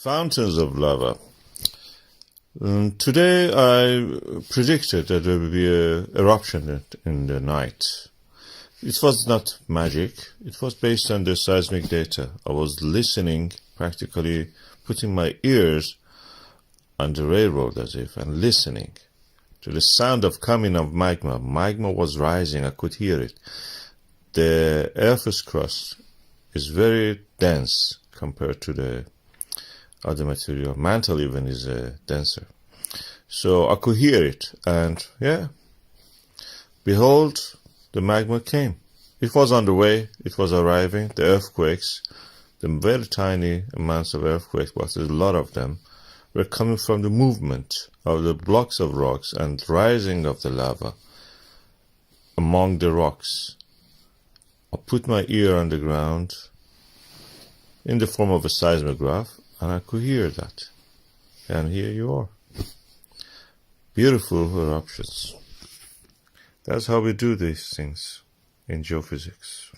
Fountains of lava. Today I predicted that there would be an eruption in the night. It was not magic. It was based on the seismic data. I was listening, practically putting my ears on the railroad as if, and listening to the sound of coming of magma. Magma was rising. I could hear it. The Earth's crust is very dense compared to the other material. Mantle even is denser. So I could hear it, and yeah, behold, the magma came. It was on the way, it was arriving. The earthquakes, the very tiny amounts of earthquakes, but there's a lot of them, were coming from the movement of the blocks of rocks and rising of the lava among the rocks. I put my ear on the ground in the form of a seismograph, and I could hear that. And here you are. Beautiful eruptions. That's how we do these things in geophysics.